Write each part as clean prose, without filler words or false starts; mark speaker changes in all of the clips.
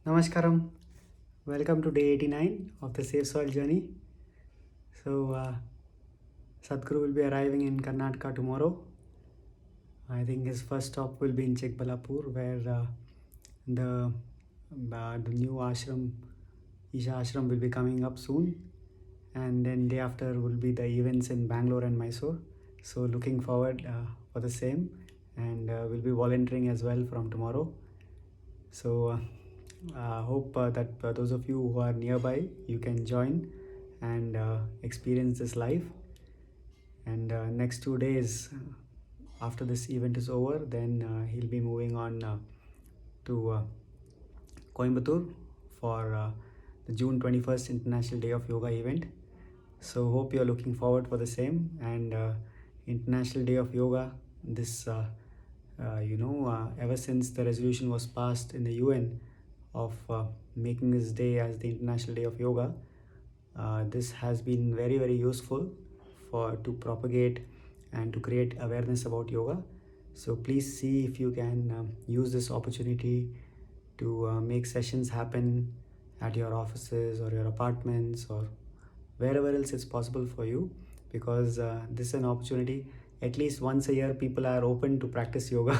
Speaker 1: Namaskaram. Welcome to day 89 of the Safe Soil Journey. So, Sadhguru will be arriving in Karnataka tomorrow. I think his first stop will be in Chikbalapur, where the the new ashram, Isha Ashram, will be coming up soon. And then day after will be the events in Bangalore and Mysore. So, looking forward for the same. And we'll be volunteering as well from tomorrow. So, hope that those of you who are nearby, you can join and experience this live. And next 2 days after this event is over, then he'll be moving on to Coimbatore for the June 21st International Day of Yoga event. So hope you're looking forward for the same. And International Day of Yoga, this ever since the resolution was passed in the UN of making this day as the International Day of Yoga, this has been very very useful for to propagate and to create awareness about yoga. So please see if you can use this opportunity to make sessions happen at your offices or your apartments or wherever else it's possible for you, because this is an opportunity. At least once a year people are open to practice yoga.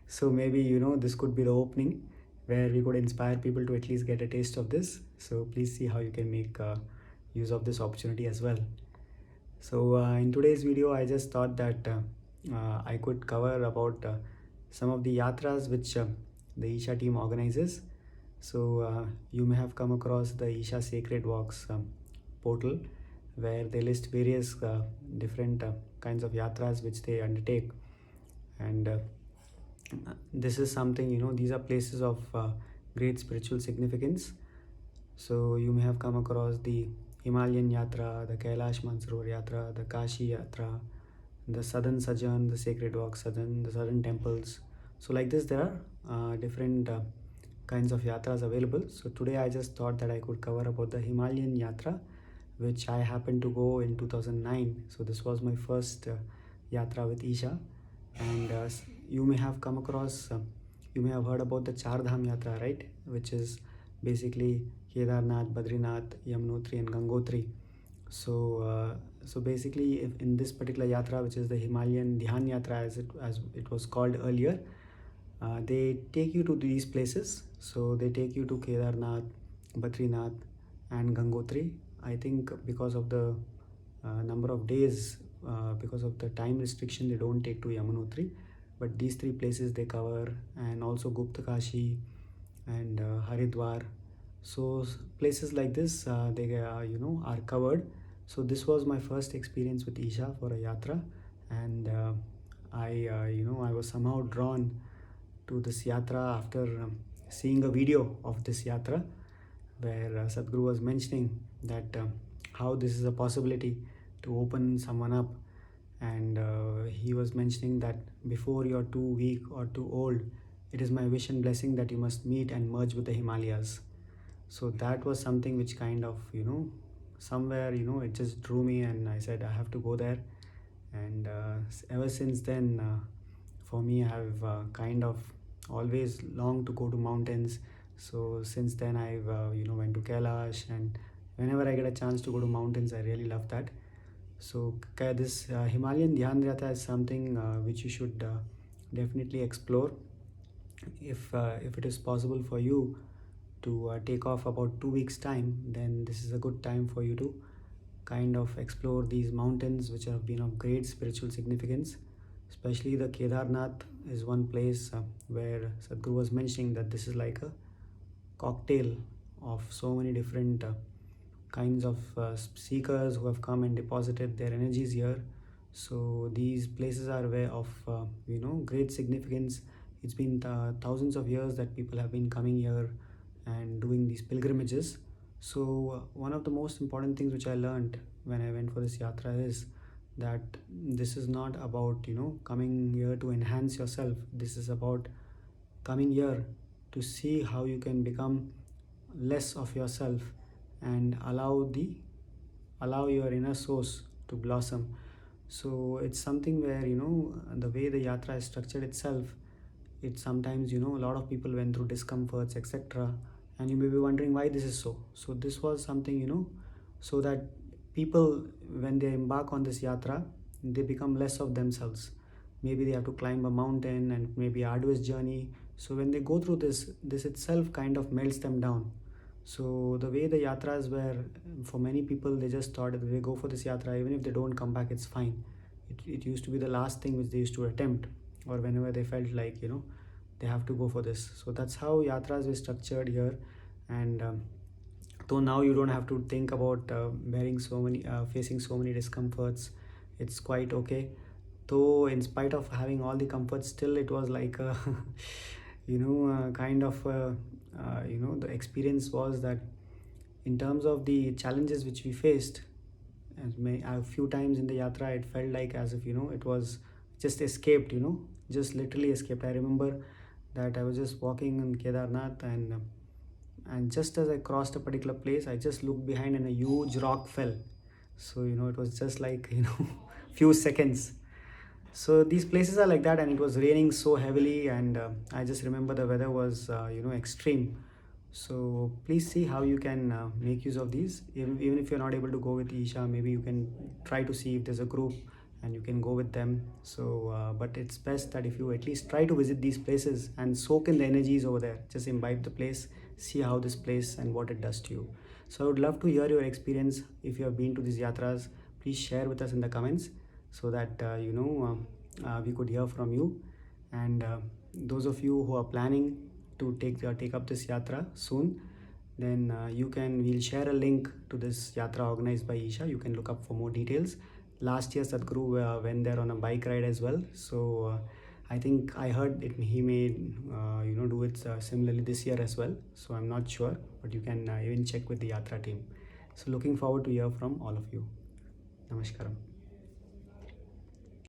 Speaker 1: So maybe this could be the opening where we could inspire people to at least get a taste of this. So please see how you can make use of this opportunity as well. So in today's video I just thought that I could cover about some of the yatras which the Isha team organizes. So you may have come across the Isha Sacred Walks portal, where they list various different kinds of yatras which they undertake. And this is something, these are places of great spiritual significance. So you may have come across the Himalayan Yatra, the Kailash Mansarovar Yatra, the Kashi Yatra, the Southern Sajan, the Sacred Walk Southern, the Southern Temples. So like this, there are different kinds of yatras available. So today I just thought that I could cover about the Himalayan Yatra, which I happened to go in 2009. So this was my first yatra with Isha. And you may have come across, you may have heard about the Char Dham Yatra, right? Which is basically Kedarnath, Badrinath, Yamunotri and Gangotri. So basically if in this particular yatra, which is the Himalayan Dhyan Yatra as it was called earlier, they take you to these places. So they take you to Kedarnath, Badrinath and Gangotri. I think because of the number of days, because of the time restriction, they don't take to Yamunotri, but these three places they cover, and also Guptakashi and Haridwar. So places like this, they are covered. So this was my first experience with Isha for a yatra, and I was somehow drawn to this yatra after seeing a video of this yatra, where Sadhguru was mentioning that how this is a possibility to open someone up. And he was mentioning that before you're too weak or too old, it is my wish and blessing that you must meet and merge with the Himalayas. So that was something which kind of, somewhere, it just drew me, and I said I have to go there. And ever since then, for me, I have kind of always longed to go to mountains. So since then I've went to Kailash, and whenever I get a chance to go to mountains, I really love that. So this Himalayan Dhyan Yatra is something which you should definitely explore. If it is possible for you to take off about 2 weeks time, then this is a good time for you to kind of explore these mountains which have been of great spiritual significance. Especially the Kedarnath is one place where Sadhguru was mentioning that this is like a cocktail of so many different kinds of seekers who have come and deposited their energies here. So these places are where of great significance. It's been thousands of years that people have been coming here and doing these pilgrimages. So one of the most important things which I learned when I went for this yatra is that this is not about coming here to enhance yourself. This is about coming here to see how you can become less of yourself and allow your inner source to blossom. So it's something where the way the yatra is structured itself, It sometimes, a lot of people went through discomforts, etc. And you may be wondering why this is so. So this was something, so that people, when they embark on this yatra, they become less of themselves. Maybe they have to climb a mountain and maybe arduous journey. So when they go through this itself kind of melts them down. So the way the yatras were, for many people, they just thought that they go for this yatra, even if they don't come back, it's fine. It used to be the last thing which they used to attempt, or whenever they felt like, they have to go for this. So that's how yatras were structured here. And though now you don't have to think about facing so many discomforts, it's quite okay. Though in spite of having all the comforts, still it was like a kind of the experience was that, in terms of the challenges which we faced, a few times in the yatra, it felt like as if, it was just escaped, just literally escaped. I remember that I was just walking in Kedarnath, and just as I crossed a particular place, I just looked behind and a huge rock fell. So it was just like, few seconds. So these places are like that, and it was raining so heavily, and I just remember the weather was extreme. So please see how you can make use of these. Even if you're not able to go with Isha, maybe you can try to see if there's a group and you can go with them. So but it's best that if you at least try to visit these places and soak in the energies over there, just imbibe the place, see how this place and what it does to you. So I would love to hear your experience. If you have been to these yatras, please share with us in the comments, so that we could hear from you. And those of you who are planning to take up this yatra soon, then we'll share a link to this yatra organized by Isha. You can look up for more details. Last year Sadhguru went there on a bike ride as well. So I think I heard he may do it similarly this year as well. So I'm not sure, but you can even check with the yatra team. So looking forward to hear from all of you. Namaskaram.